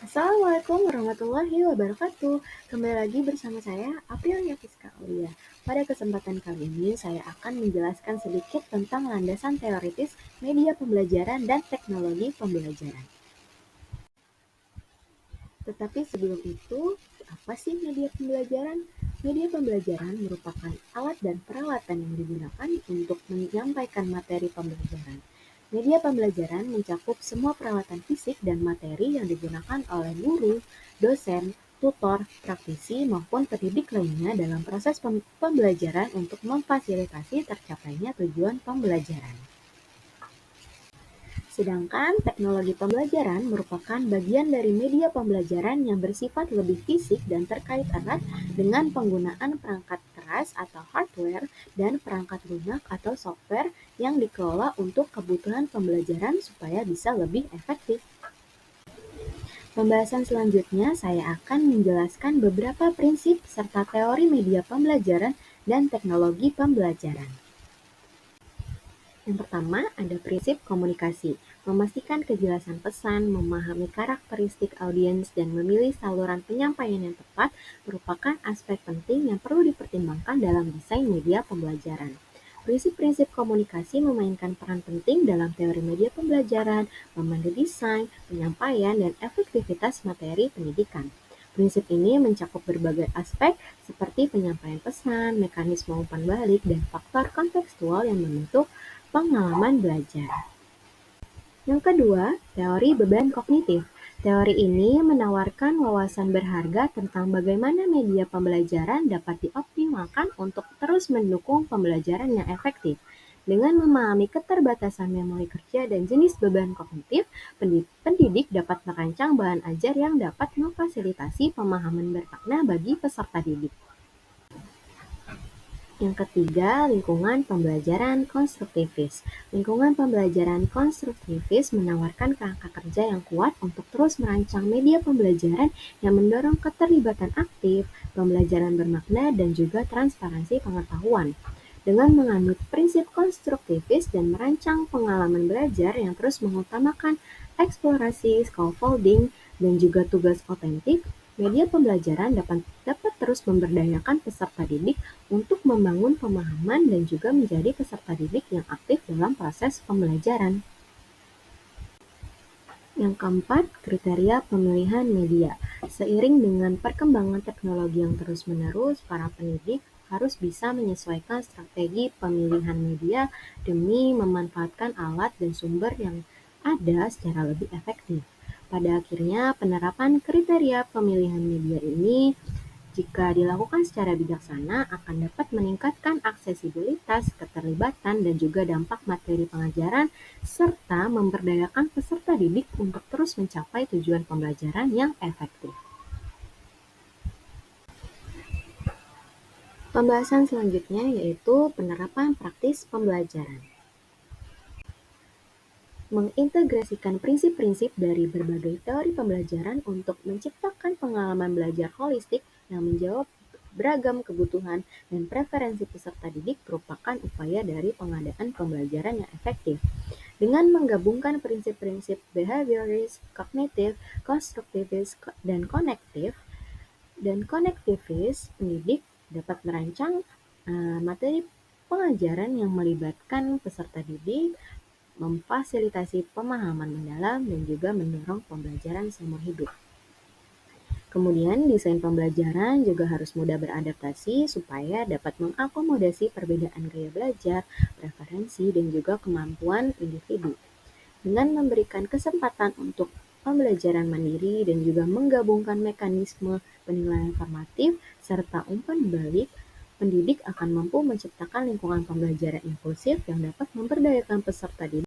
Assalamualaikum warahmatullahi wabarakatuh. Kembali lagi bersama saya, Aprilia Fiska Aulia. Pada kesempatan kali ini, saya akan menjelaskan sedikit tentang landasan teoritis media pembelajaran dan teknologi pembelajaran. Tetapi sebelum itu, apa sih media pembelajaran? Media pembelajaran merupakan alat dan peralatan yang digunakan untuk menyampaikan materi pembelajaran. Media pembelajaran mencakup semua peralatan fisik dan materi yang digunakan oleh guru, dosen, tutor, praktisi, maupun pendidik lainnya dalam proses pembelajaran untuk memfasilitasi tercapainya tujuan pembelajaran. Sedangkan teknologi pembelajaran merupakan bagian dari media pembelajaran yang bersifat lebih fisik dan terkait erat dengan penggunaan perangkat keras atau hardware dan perangkat lunak atau software yang dikelola untuk kebutuhan pembelajaran supaya bisa lebih efektif. Pembahasan selanjutnya saya akan menjelaskan beberapa prinsip serta teori media pembelajaran dan teknologi pembelajaran. Yang pertama, ada prinsip komunikasi. Memastikan kejelasan pesan, memahami karakteristik audiens, dan memilih saluran penyampaian yang tepat merupakan aspek penting yang perlu dipertimbangkan dalam desain media pembelajaran. Prinsip-prinsip komunikasi memainkan peran penting dalam teori media pembelajaran, memandu desain, penyampaian, dan efektivitas materi pendidikan. Prinsip ini mencakup berbagai aspek seperti penyampaian pesan, mekanisme umpan balik, dan faktor kontekstual yang membentuk pengalaman belajar. Yang kedua, teori beban kognitif. Teori ini menawarkan wawasan berharga tentang bagaimana media pembelajaran dapat dioptimalkan untuk terus mendukung pembelajaran yang efektif. Dengan memahami keterbatasan memori kerja dan jenis beban kognitif, pendidik dapat merancang bahan ajar yang dapat memfasilitasi pemahaman bermakna bagi peserta didik. Yang ketiga, lingkungan pembelajaran konstruktivis. Lingkungan pembelajaran konstruktivis menawarkan kerangka kerja yang kuat untuk terus merancang media pembelajaran yang mendorong keterlibatan aktif, pembelajaran bermakna, dan juga transparansi pengetahuan. Dengan menganut prinsip konstruktivis dan merancang pengalaman belajar yang terus mengutamakan eksplorasi, scaffolding, dan juga tugas otentik, media pembelajaran dapat terus memberdayakan peserta didik untuk membangun pemahaman dan juga menjadi peserta didik yang aktif dalam proses pembelajaran. Yang keempat, kriteria pemilihan media. Seiring dengan perkembangan teknologi yang terus-menerus, para pendidik harus bisa menyesuaikan strategi pemilihan media demi memanfaatkan alat dan sumber yang ada secara lebih efektif. Pada akhirnya, penerapan kriteria pemilihan media ini jika dilakukan secara bijaksana akan dapat meningkatkan aksesibilitas, keterlibatan, dan juga dampak materi pengajaran, serta memberdayakan peserta didik untuk terus mencapai tujuan pembelajaran yang efektif. Pembahasan selanjutnya yaitu penerapan praktis pembelajaran. Mengintegrasikan prinsip-prinsip dari berbagai teori pembelajaran untuk menciptakan pengalaman belajar holistik yang menjawab beragam kebutuhan dan preferensi peserta didik merupakan upaya dari pengadaan pembelajaran yang efektif. Dengan menggabungkan prinsip-prinsip behavioris, kognitif, konstruktivis, dan konektivis, pendidik dapat merancang materi pengajaran yang melibatkan peserta didik, memfasilitasi pemahaman mendalam, dan juga mendorong pembelajaran seumur hidup. Kemudian, desain pembelajaran juga harus mudah beradaptasi supaya dapat mengakomodasi perbedaan gaya belajar, preferensi, dan juga kemampuan individu. Dengan memberikan kesempatan untuk pembelajaran mandiri dan juga menggabungkan mekanisme penilaian formatif serta umpan balik, pendidik akan mampu menciptakan lingkungan pembelajaran inklusif yang dapat memberdayakan peserta didik